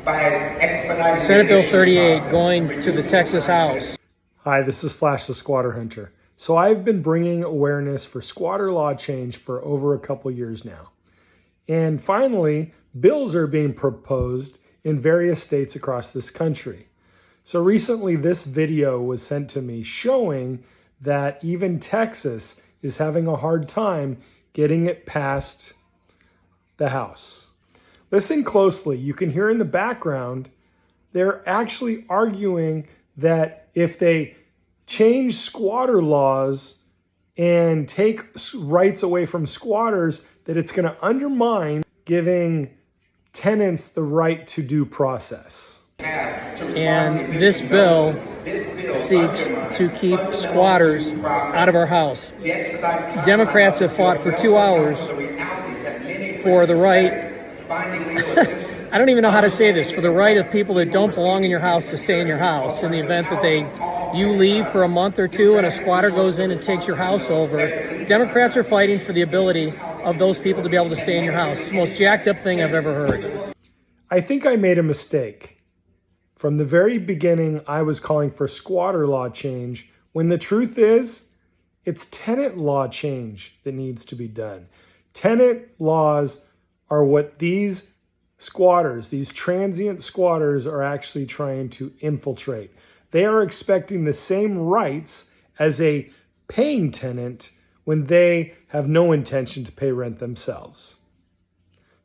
by expediting Senate Bill 38 going to the Texas House. Hi, this is Flash the Squatter Hunter. So I've been bringing awareness for squatter law change for over a couple years now. And finally, bills are being proposed in various states across this country. So recently this video was sent to me showing that even Texas is having a hard time getting it past the House. Listen closely. You can hear in the background, they're actually arguing that if they change squatter laws and take rights away from squatters, that it's going to undermine giving tenants the right to due process. And this bill seeks to keep squatters out of our house. Democrats have fought for 2 hours for the right, I don't even know how to say this, for the right of people that don't belong in your house to stay in your house. In the event that you leave for a month or two and a squatter goes in and takes your house over, Democrats are fighting for the ability of those people to be able to stay in your house. It's the most jacked up thing I've ever heard. I think I made a mistake. From the very beginning, I was calling for squatter law change, when the truth is, it's tenant law change that needs to be done. Tenant laws are what these squatters, these transient squatters, are actually trying to infiltrate. They are expecting the same rights as a paying tenant when they have no intention to pay rent themselves.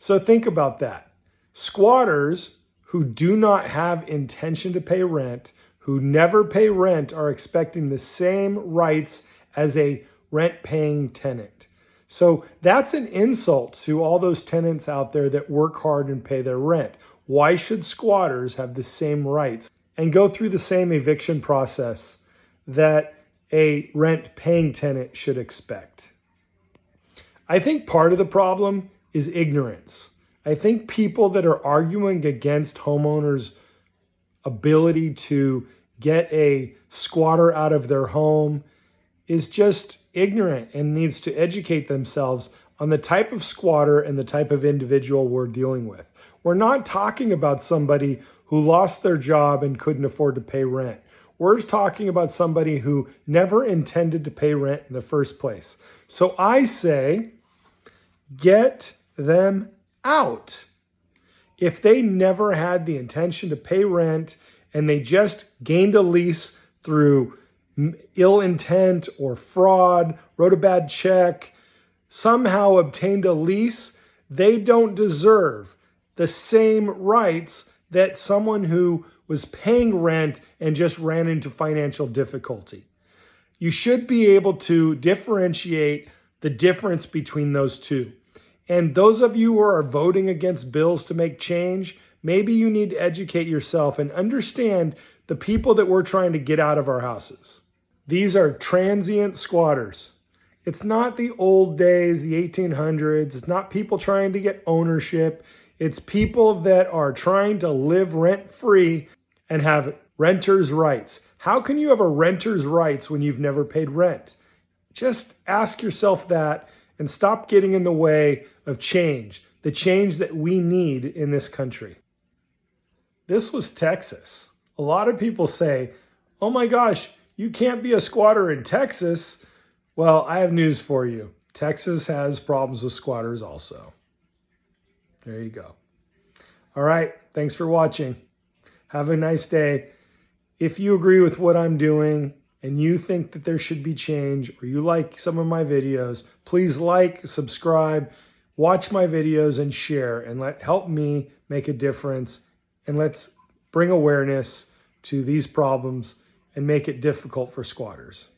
So think about that. Squatters who do not have intention to pay rent, who never pay rent, are expecting the same rights as a rent-paying tenant. So that's an insult to all those tenants out there that work hard and pay their rent. Why should squatters have the same rights and go through the same eviction process that a rent-paying tenant should expect? I think part of the problem is ignorance. I think people that are arguing against homeowners' ability to get a squatter out of their home is just ignorant and needs to educate themselves on the type of squatter and the type of individual we're dealing with. We're not talking about somebody who lost their job and couldn't afford to pay rent. We're talking about somebody who never intended to pay rent in the first place. So I say, get them out. If they never had the intention to pay rent and they just gained a lease through ill intent or fraud, wrote a bad check, somehow obtained a lease, they don't deserve the same rights that someone who was paying rent and just ran into financial difficulty. You should be able to differentiate the difference between those two. And those of you who are voting against bills to make change, maybe you need to educate yourself and understand the people that we're trying to get out of our houses. These are transient squatters. It's not the old days, the 1800s. It's not people trying to get ownership. It's people that are trying to live rent-free and have renters' rights. How can you have a renter's rights when you've never paid rent? Just ask yourself that and stop getting in the way of change, the change that we need in this country. This was Texas. A lot of people say, oh my gosh, you can't be a squatter in Texas. Well, I have news for you. Texas has problems with squatters also. There you go. All right. Thanks for watching. Have a nice day. If you agree with what I'm doing and you think that there should be change, or you like some of my videos, please like, subscribe, watch my videos, and share, and help me make a difference. And let's bring awareness to these problems and make it difficult for squatters.